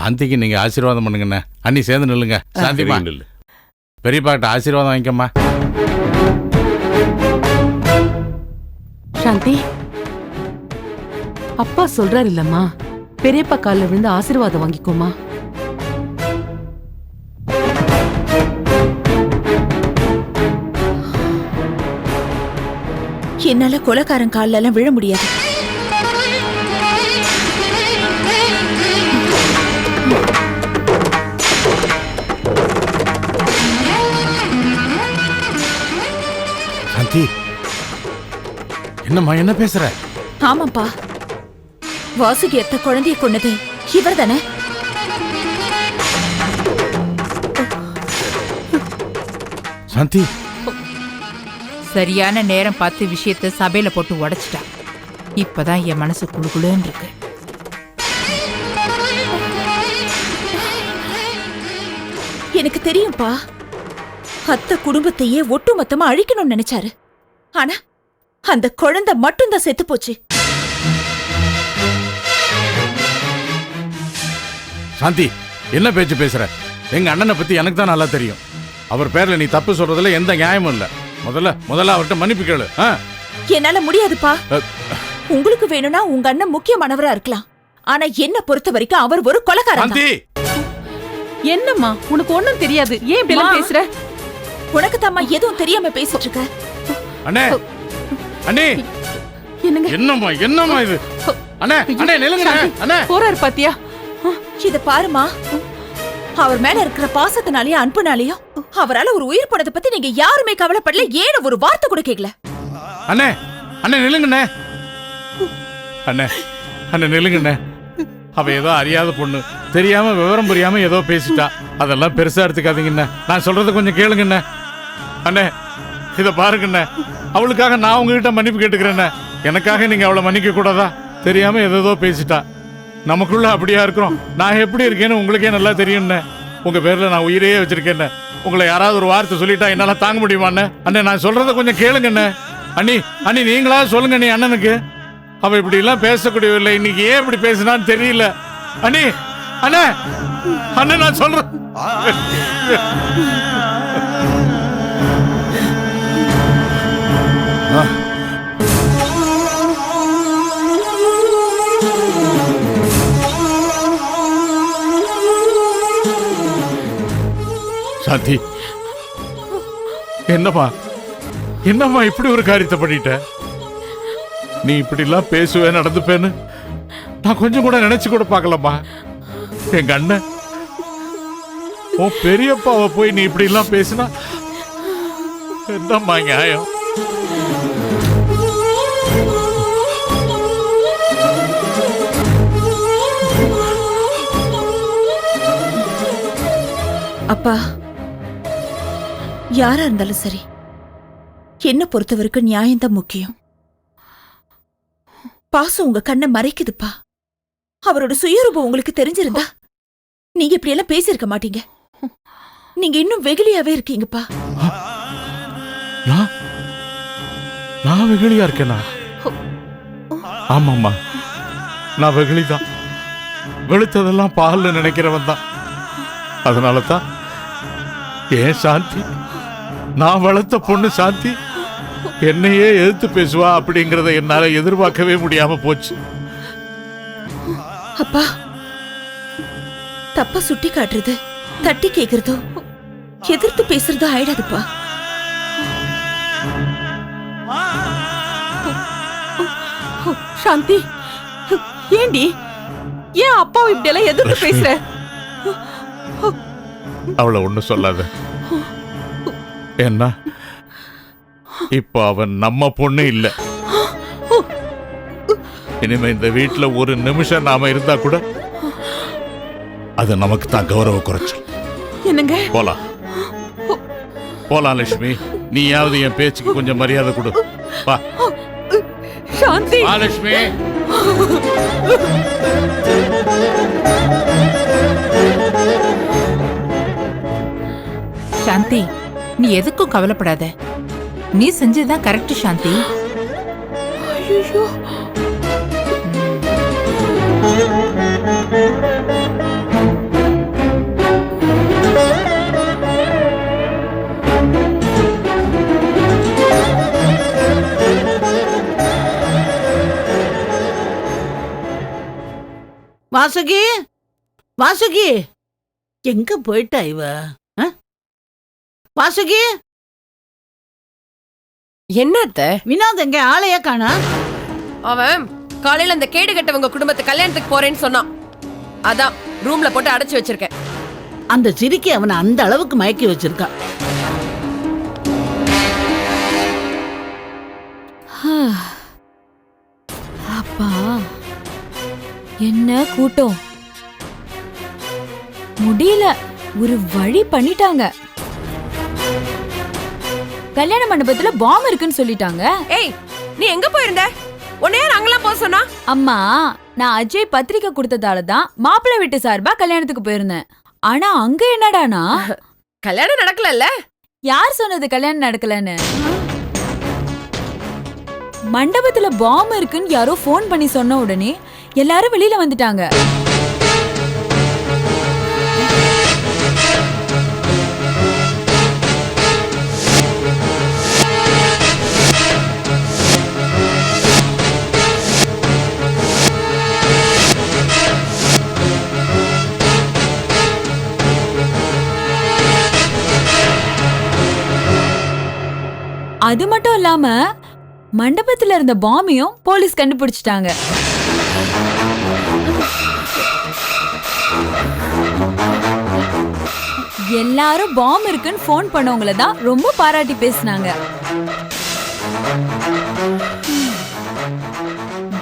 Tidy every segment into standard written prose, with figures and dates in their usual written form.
சாந்திக்கு நீங்க ஆசீர்வாதம் பண்ணுங்கண்ணே. அண்ணி சேர்ந்து நில்லுங்க. சாந்திமா பெரியப்பா கிட்ட ஆசீர்வாதம் வாங்கிக்கம்மா. சாந்தி, அப்பா சொல்றாரு இல்லம்மா, பெரியப்பா காலில் விழுந்து ஆசீர்வாதம் வாங்கிக்கோமா. என்னால கொலைக்காரன் காலில் எல்லாம் விழ முடியாது. சாந்தி, என்னம்மா என்ன பேசுற? ஆமாப்பா, வாசுகி எத்த குழந்தைய கொன்னது இவர் தானே? சாந்தி, சரியான நேரம் பார்த்து விஷயத்த சபையில போட்டு உடைச்சிட்டா. இப்பதான் என் மனசு குளுகுளுன்னு இருக்கு. எனக்கு தெரியும்பா, அத்த குடும்பத்தையே ஒட்டுமொத்தமா அழிக்கணும்னு நினைச்சாரு. ஆனா அந்த குழந்தை மட்டும்தான் செத்து போச்சு. சாந்தி என்ன பேச்சு பேசுற? எங்க அண்ணனை பத்தி எனக்கு தான் நல்லா தெரியும். அவர் பேர்ல நீ தப்பு சொல்றதுல எந்த நியாயமும் இல்ல. முதல்ல அவர்கிட்ட மன்னிப்பு கேளு. என்னால முடியாதுப்பா. உங்களுக்கு வேணும்னா உங்க அண்ணன் முக்கியமானவரா இருக்கலாம். ஆனா என்ன பொறுத்த வரைக்கும் அவர் ஒரு கொலைக்காரன். என்னம்மா, உனக்கு ஒண்ணும் தெரியாது, ஏன் இப்படி எல்லாம் பேசுற? உனக்கு தாமா எதுவும் தெரியாம பேசிட்டு இருக்க. அண்ணே, அண்ணே, என்னங்க என்னம்மா இது? அண்ணே, அண்ணே நில்லுங்க. அண்ணே போறாரு பாத்தியா? இத பாருமா, அவர் மேல இருக்கிற பாசத்தினாலயும் அன்புனாலயும் அவரால ஒரு உயிர் போனதை பத்தி நீங்க யாருமே கவலைப்படல. ஏன் ஒரு வார்த்தை கூட கேட்கல. அண்ணே, அண்ணே நில்லுங்கண்ணே. அண்ணே, அண்ணே நில்லுங்கண்ணே. அவ ஏதோ அறியாத பொண்ணு, தெரியாம விவரம் புரியாம ஏதோ பேசிட்டா. அதெல்லாம் பெருசா எடுத்துக்காதீங்கண்ணே. நான் சொல்றத கொஞ்சம் கேளுங்கண்ணே. அண்ணே இத பாருங்கண்ணே, அவளுக்காக நான் உங்ககிட்ட மன்னிப்பு கேட்டுக்கிறேண்ணே. எனக்காக நீங்க அவளை மன்னிக்க கூடாதா? தெரியாம ஏதோ பேசிட்டா. நமக்குள்ள அப்படியா இருக்கிறோம். நான் எப்படி இருக்கேன்னு உங்களுக்கே நல்லா தெரியும்ண்ணே. உங்க பேர்ல நான் உயிரையே வச்சிருக்கேன். உங்களை யாராவது ஒரு வார்த்தை சொல்லிட்டா என்னால தாங்க முடியுமாண்ணே? அண்ணே நான் சொல்றத கொஞ்சம் கேளுங்கண்ணே. அண்ணி, அண்ணி நீங்களா சொல்லுங்க நீ அண்ணனுக்கு. அவ இப்படி எல்லாம் பேசக்கூடியவில்லை. இன்னைக்கு ஏன் இப்படி பேசினான்னு தெரியல. அண்ணி, அண்ணே, அண்ணே நான் சொல்றேன். சாந்தி, என்னம்மா இப்படி ஒரு காரியத்தை பண்ணிட்ட? நீ இப்படி எல்லாம் பேசுவே நடந்துப்பேன்னு நான் கொஞ்சம் கூட நினைச்சு கூட பார்க்கலம்மா. எங்க அண்ணன் உன் பெரியப்பாவை போய் நீ இப்படி எல்லாம் பேசினா என்னம்மா நியாயம்? அப்பா, யாரா இருந்தாலும் சரி, என்ன பொறுத்தவரைக்கும் நியாயம்தான் முக்கியம். பாசம் உங்க கண்ணை மறைக்குதுப்பா. அவரோட சுயரூபம் உங்களுக்கு தெரிஞ்சிருந்தா நீங்க இப்படி எல்லாம் பேசியிருக்க மாட்டீங்க. நீங்க இன்னும் வெகுளியாவே இருக்கீங்கப்பா. நான் வெகுளியா இருக்கேனா? ஆமாம்மா, நான் வெகுளிதான். வெளுத்ததெல்லாம் பால்னு நினைக்கிறவன் தான். அதனால தான் ஏன் சாந்தி, நான் வளர்த்த பொண்ணு சாந்தி என்னையே எதிர்த்து பேசுவா அப்படிங்கறத என்னால எதிர்பார்க்கவே முடியாம போச்சு. அப்பா, தப்ப சுட்டி காட்டுறது, தட்டி கேக்குறதோ, எதிர்த்து பேசுறதோ ஆயிடாதுப்பா. சாந்தி, ஏண்டி ஏன் அப்பாவை இப்படி எல்லாம் எதிர்த்து பேசுற? அவளை ஒண்ணு சொல்லாத. என்ன இப்போ அவன் நம்ம பொண்ணு இல்ல. இனிமே இந்த வீட்டுல ஒரு நிமிஷம் நாம இருந்தா கூட அது நமக்கு தான் கௌரவ குறைச்சல். என்னங்க, போலாம் லட்சுமி. நீயாவது என் பேச்சுக்கு கொஞ்சம் மரியாதை கொடு. வா சாந்தி. லட்சுமி, சாந்தி, நீ எதுக்கும் கவலைப்படாத. நீ செஞ்சதுதான் கரெக்ட் சாந்தி. ஐயோ, வாசுகி, வாசுகி, எங்க போயிட்டா இவ? வாசுகி, என்னத்த வினோத் எங்க ஆளைய காணா? அவன் காலையில அந்த கேடு கட்டவங்க குடும்பத்து கல்யாணத்துக்கு போறேன்னு சொன்னான். அதான் ரூம்ல போட்டு அடைச்சு வச்சிருக்கேன். அந்த சிரிக்கி அவனை அந்த அளவுக்கு மயக்கி வச்சிருக்கான். அப்பா என்ன கூட்டம், முடியல, ஒரு வழி பண்ணிட்டாங்க. கல்யாண மண்டபத்துல பாம் இருக்குன்னு சொல்லிட்டாங்க. ஏய், நீ எங்க போயிருந்த? உன்னை யார் அங்கெல்லாம் போக சொன்னா? அம்மா, நான் அஜய் பத்திரிக்கை கொடுத்ததால தான் மாப்பிள்ளை வீட்டு சார்பா கல்யாணத்துக்கு போயிருந்தேன். ஆனா அங்க என்னடானா கல்யாணம் நடக்கலல்ல? யார் சொன்னது கல்யாணம் நடக்கலன்னு? மண்டபத்துல பாம் இருக்குன்னு யாரோ ஃபோன் பண்ணி சொன்ன உடனே எல்லாரும் வெளியில வந்துட்டாங்க. அது மட்டும் இல்லாம மண்டபத்துல இருந்த பாமையும் போலீஸ் கண்டுபிடிச்சிட்டாங்க. எல்லாரும் பாம் இருக்குன்னு ஃபோன் பண்ணவங்கள தான் ரொம்ப பாராட்டி பேசினாங்க.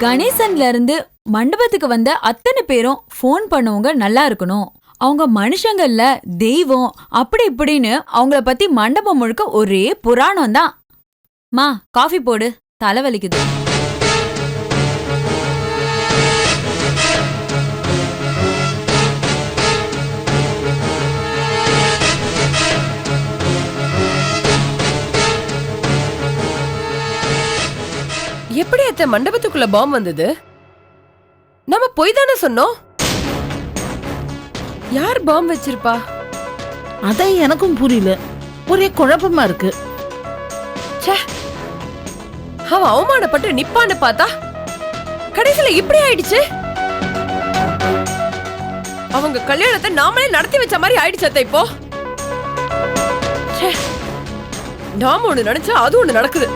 கணேசன்ல இருந்து மண்டபத்துக்கு வந்த அத்தனை பேரும் ஃபோன் பண்ணவங்க நல்லா இருக்கணும், அவங்க மனுஷங்கள்ல தெய்வம் அப்படி இப்படின்னு அவங்கள பத்தி மண்டபம் முழுக்க ஒரே புராணம் தான். மா, காஃபி போடு, தலைவலிக்குது. எப்படி அத்த மண்டபத்துக்குள்ள பாம் வந்தது? நம்ம போய் தானே சொன்னோம். யார் பாம் வச்சிருப்பா? அதான் எனக்கும் புரியல, ஒரே குழப்பமா இருக்கு. அவன் அவமானப்பட்டு நிப்பான்னு பார்த்தா கடைசியில இப்படி ஆயிடுச்சு. அவங்க கல்யாணத்தை நாமளே நடத்தி வச்ச மாதிரி ஆயிடுச்சு அத்தை. இப்போ நாம ஒண்ணு நினைச்சா அது ஒண்ணு நடக்குது.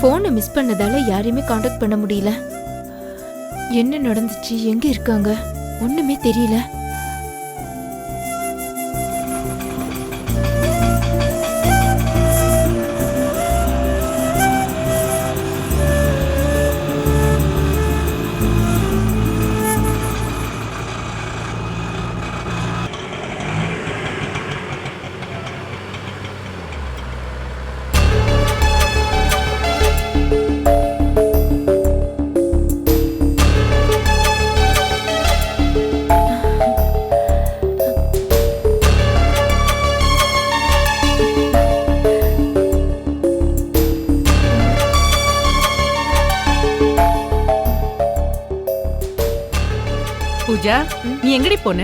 போனை மிஸ் பண்ணதால யாரையுமே காண்டாக்ட் பண்ண முடியல. என்ன நடந்துச்சு, எங்க இருக்காங்க, ஒண்ணுமே தெரியல. பூஜா, நீ எங்கடி போன?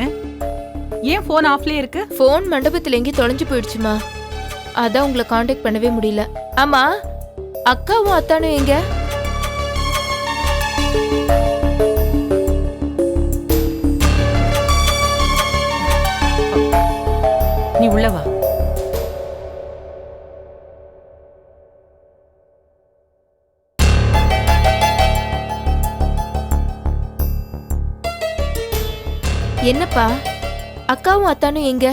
ஏன் போன் ஆஃப்லயே இருக்கு? போன் மண்டபத்துல எங்கேயும் தொலைஞ்சு போயிடுச்சுமா, அதான் உங்களை காண்டாக்ட் பண்ணவே முடியல. ஆமா, அக்காவும் அத்தானும் எங்க? நீ உள்ள வா. என்னப்பா, அக்காவும் அத்தானும் எங்க?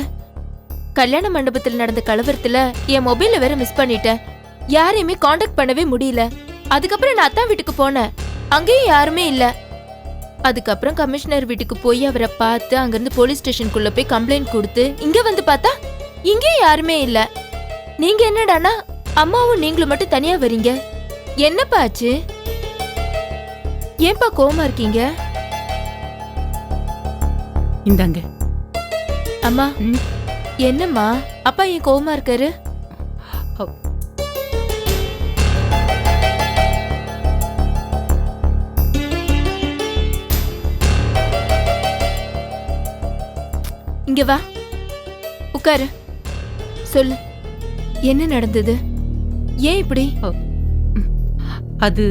கல்யாண மண்டபத்தில் நடந்த கலவரத்துல என் மொபைல வேற மிஸ் பண்ணிட்டேன். யாரையுமே காண்டாக்ட் பண்ணவே முடியல. அதுக்கப்புறம் நான் அத்தான் வீட்டுக்கு போனேன். அங்கேயும் யாருமே இல்ல. அதுக்கப்புறம் கமிஷனர் வீட்டுக்கு போய் அவரை பார்த்து அங்கிருந்து போலீஸ் ஸ்டேஷனுக்குள்ள போய் கம்ப்ளைண்ட் கொடுத்து இங்க வந்து பார்த்தா இங்கேயும் யாருமே இல்ல. நீங்க என்னடானா அம்மாவும் நீங்களும் மட்டும் தனியா வரீங்க. என்னப்பா ஆச்சு? ஏன்பா கோவமா இருக்கீங்க? இந்தாங்க. அம்மா என்னம்மா அப்பா ஏன் கோவமா இருக்காரு? இங்க வா, உட்காரு, சொல்லு என்ன நடந்தது? ஏன் இப்படி? அது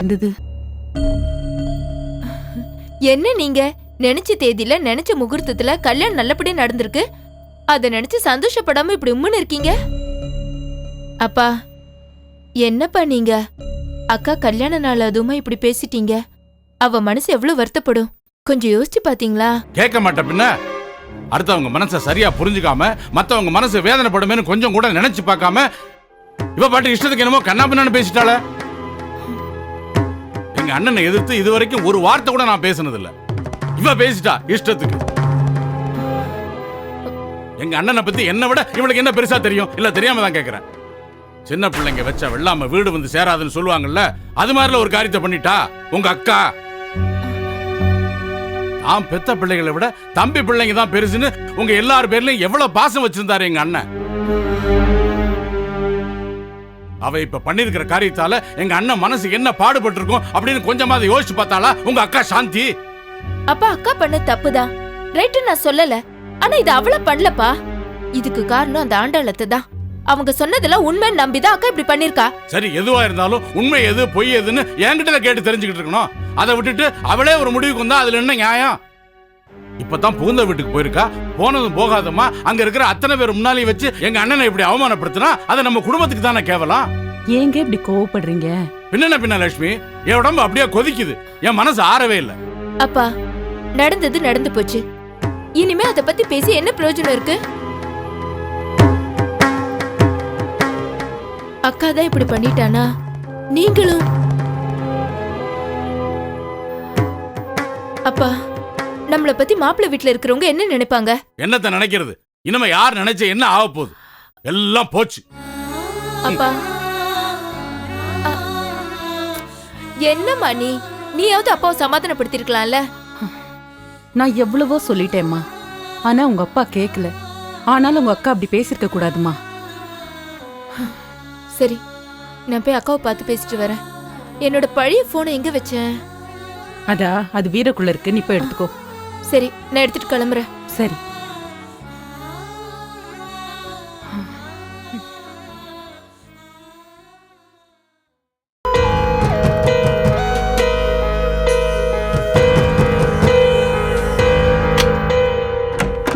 இருந்தது. என்ன நீங்க நினைச்ச தேதியில நினைச்ச முகூர்த்தத்துல கல்யாணம் நல்லபடியா நடந்திருக்கு. அத நினைச்சு சந்தோஷப்படாம இப்படி உம்முன்னு இருக்கீங்க. அப்பா என்னப்பா நீங்க? அக்கா கல்யாண நாள் அதுவுமா இப்படி பேசிட்டீங்க. அவ மனசு எவ்வளவு வருத்தப்படும் கொஞ்சம் யோசிச்சு பாத்தீங்களா? கேட்க மாட்ட பின்ன. அடுத்தவங்க மனசை சரியா புரிஞ்சுக்காம மத்தவங்க மனசு வேதனைப்படுமேன்னு கொஞ்சம் கூட நினைச்சு பார்க்காம இவ பாட்டு இஷ்டத்துக்கு என்னமோ கண்ணாபின்னு பேசிட்டாள. எங்க அண்ணனை எதிர்த்து இதுவரைக்கும் ஒரு வார்த்தை கூட நான் பேசினது இல்ல. இவ பேசிட்டா இஷ்டத்துக்கு. எங்க அண்ணனை பத்தி என்ன விட இவளுக்கு என்ன பெருசா தெரியும்? இல்ல தெரியாம தான் கேக்குறேன். சின்ன பிள்ளைங்க வச்ச வெள்ளாம வீடு வந்து சேராதுன்னு சொல்லுவாங்கல்ல, அது மாதிரில ஒரு காரியத்தை பண்ணிட்டா உங்க அக்கா. நான் பெத்த பிள்ளைகளை விட தம்பி பிள்ளைங்க தான் பெருசுன்னு உங்க எல்லார் பேர்லயும் எவ்வளவு பாசம் வச்சிருந்தாரு எங்க அண்ணன். அவ இப்ப பண்ணிருக்கிற காரியத்தால எங்க அண்ணன் மனசு என்ன பாடுபட்டு இருக்கும் அப்படின்னு கொஞ்சமாவது யோசிச்சு பார்த்தாளா உங்க அக்கா சாந்தி? அப்பா அக்கா பண்ண தப்புதான், ரைட்டு, நான் சொல்லல. ஆனா இது அவள பண்ணலப்பா. இதுக்கு காரணம் அந்த ஆண்டாளத்தை தான். அவங்க சொன்னதெல்லாம் உண்மைன்னு நம்பிதான் அக்கா இப்படி பண்ணிருக்கா. சரி, எதுவா இருந்தாலும் உண்மை எது பொய் எதுன்னு என்கிட்ட கேட்டு தெரிஞ்சுக்கிட்டு இருக்கணும். அதை விட்டுட்டு அவளே ஒரு முடிவுக்கு வந்தா அதுல என்ன நியாயம்? இப்பதான் புகுந்த வீட்டுக்கு போயிருக்கா. போனதும் போகாதமா அங்க இருக்கிற அத்தனை பேர் முன்னாலே வச்சு எங்க அண்ணனை இப்படி அவமானப்படுத்தினா அது நம்ம குடும்பத்துக்கு தானே கேவலம். ஏங்க இப்படி கோவப்படுறீங்க? பின்ன லட்சுமி, என் உடம்பு அப்படியே கொதிக்குது. என் மனசு ஆறவே இல்லை. அப்பா நடந்தது நடந்து போச்சு. இனிமே அத பத்தி பேசி என்ன பிரயோஜனம் இருக்கு? அக்கா தான் இப்படி பண்ணிட்டானா நீங்களும்? அப்பா நம்மள பத்தி மாப்பிள்ளை வீட்டுல இருக்கிறவங்க என்ன நினைப்பாங்க? என்னத்த நினைக்கிறது? இனிமே யார் நினைச்ச என்ன ஆக போகுது? எல்லாம் போச்சு. அப்பா என்னம்மா நீயாவது அப்பாவை சமாதானப்படுத்திருக்கலாம்ல. நான் எவ்வளவோ சொல்லிட்டேம்மா. ஆனா உங்க அப்பா கேட்கல. ஆனாலும் உங்க அக்கா அப்படி பேசிருக்க கூடாதுமா. சரி, நான் போய் அக்காவை பார்த்து பேசிட்டு வரேன். என்னோட பழைய போனை எங்க வச்சேன்? அதா அது வீரக்குள்ள இருக்கு, நீ போய் எடுத்துக்கோ. சரி, நான் எடுத்துட்டு கிளம்புறேன். சரி.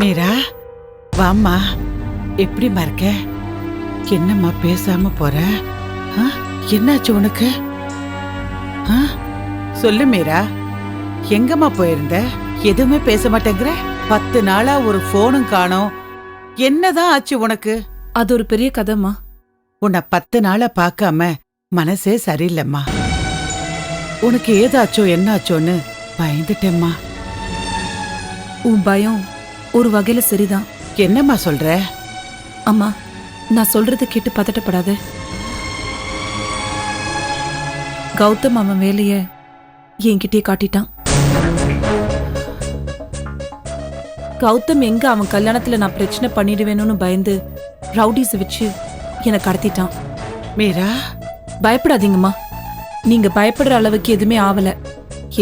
மீரா, வாம்மா. எப்படிம்மா இருக்க? என்னம்மா பேசாம போற? என்னாச்சு உனக்கு? சொல்லு மீரா, எங்கம்மா போயிருந்த? எதுவுமே பேச மாட்டேங்கிற. 10 நாளா ஒரு போனும் காணோம். என்னதான் ஆச்சு உனக்கு? அது ஒரு பெரிய கதைமா. உன்னை 10 நாளா பார்க்காம மனசே சரியில்லைம்மா. உனக்கு ஏதாச்சோ என்னாச்சோன்னு பயந்துட்டேம்மா. உன் பயம் ஒரு வகையில சரிதான். என்னம்மா சொல்ற? அம்மா, நான் சொல்றத கேட்டு பதட்டப்படாத. கௌதம் அவன் வேலைய என்கிட்டயே காட்டிட்டான். கௌதம் எங்க அவன் கல்யாணத்துல நான் பிரச்சனை பண்ணிடுவேணும்னு பயந்து ரவுடிஸ் வச்சு என்னை கடத்திட்டான். மீரா, பயப்படாதீங்கம்மா, நீங்க பயப்படுற அளவுக்கு எதுவுமே ஆவல.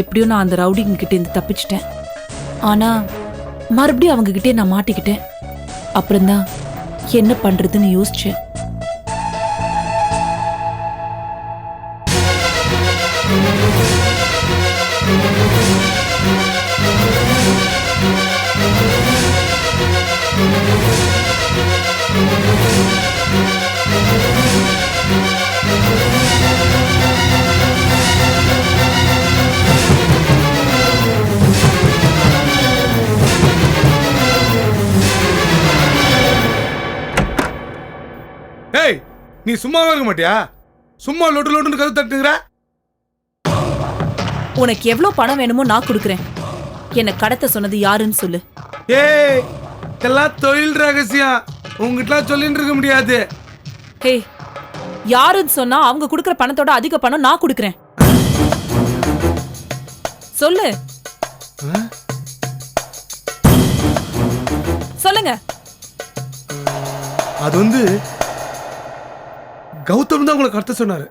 எப்படியும் நான் அந்த ரவுடிங்க கிட்ட இருந்து தப்பிச்சிட்டேன். ஆனா மறுபடியும் அவங்க கிட்டே நான் மாட்டிக்கிட்டேன். அப்புறம்தான் என்ன பண்றதுன்னு யோசிச்சேன். ஏய், நீ சும்மாவே இருக்க மாட்டியா? சும்மா லொட்டு லொட்டுன்னு கதை தட்டுங்கிற. உனக்கு எவ்வளவு பணம் வேணுமோ நான் கொடுக்குறேன். என்னை கடத்த சொன்னது யாருன்னு சொல்லு. ஏய், இதெல்லாம் தொழில் ரகசியம், உங்ககிட்டலாம் சொல்லிட்டு இருக்க முடியாது. ஹே, யாருன்னு சொன்னா அவங்க கொடுக்குற பணத்தோட அதிக பணம் நான் கொடுக்குறேன். சொல்லு. சொல்லுங்க. அது வந்து கௌதம் தான் உங்களை கடத்த சொன்னாரு.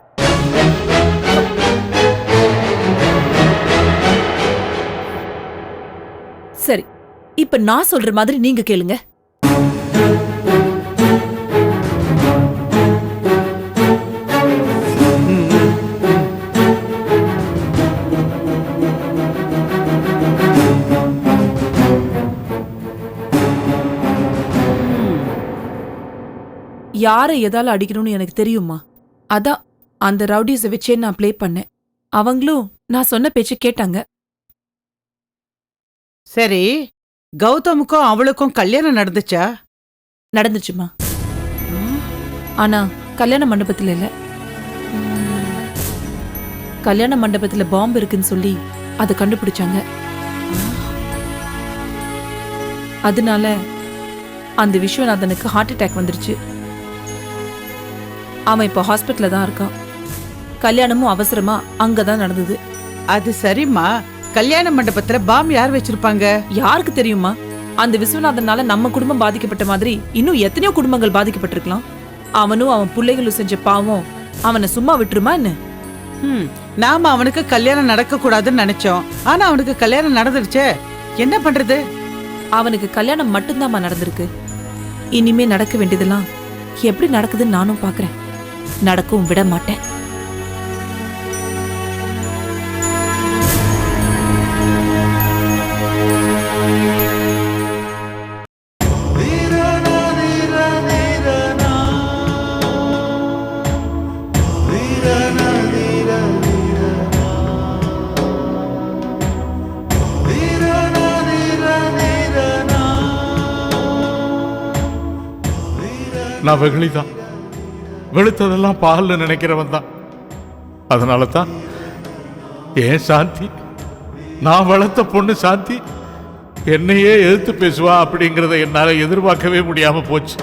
சரி, இப்ப நான் சொல்ற மாதிரி நீங்க கேளுங்க. யாரை எதால அடிக்கணும்னு எனக்கு தெரியுமா? அதான் அந்த ரவுடிஸை வச்சே நான் ப்ளே பண்ணேன். அவங்களும் நான் சொன்ன பேச்சு கேட்டாங்க. சரி, கௌதமுக்கும் அவளுக்கும் கல்யாணம் நடந்துச்சா? நடந்துச்சுமா. ஆனா கல்யாண மண்டபத்துல இல்ல. கல்யாண மண்டபத்துல பாம்பு இருக்குன்னு சொல்லி அதை கண்டுபிடிச்சாங்க. அதனால அந்த விஸ்வநாதனுக்கு ஹார்ட் அட்டாக் வந்துருச்சு. அவன் இப்போ ஹாஸ்பிட்டல்ல தான் இருக்கான். கல்யாணமும் அவசரமா அங்கதான் நடந்தது. அது சரிம்மா, கல்யாண மண்டபத்துல பாம் யார் வச்சிருப்பாங்க? யாருக்கு தெரியுமா? அந்த விஸ்வநாதனால நம்ம குடும்பம் பாதிக்கப்பட்ட மாதிரி இன்னும் எத்தனையோ குடும்பங்கள் பாதிக்கப்பட்டிருக்கலாம். அவனும் அவன் பிள்ளைகளும் செஞ்ச பாவம் அவனை சும்மா விட்டுருமா என்ன? நாம அவனுக்கு கல்யாணம் நடக்க கூடாதுன்னு நினைச்சோம். ஆனா அவனுக்கு கல்யாணம் நடந்துருச்சே, என்ன பண்றது? அவனுக்கு கல்யாணம் மட்டும்தாம்மா நடந்திருக்கு. இனிமே நடக்க வேண்டியதெல்லாம் எப்படி நடக்குதுன்னு நானும் பாக்குறேன். நடக்கவும் விட மாட்டேன். நான் வெகுளிதான், வெளுத்ததெல்லாம் பால்னு நினைக்கிறவன் தான். அதனால தான் ஏன் சாந்தி, நான் வளர்த்த பொண்ணு சாந்தி என்னையே எதிர்த்து பேசுவா அப்படிங்கிறத என்னால எதிர்பார்க்கவே முடியாம போச்சு.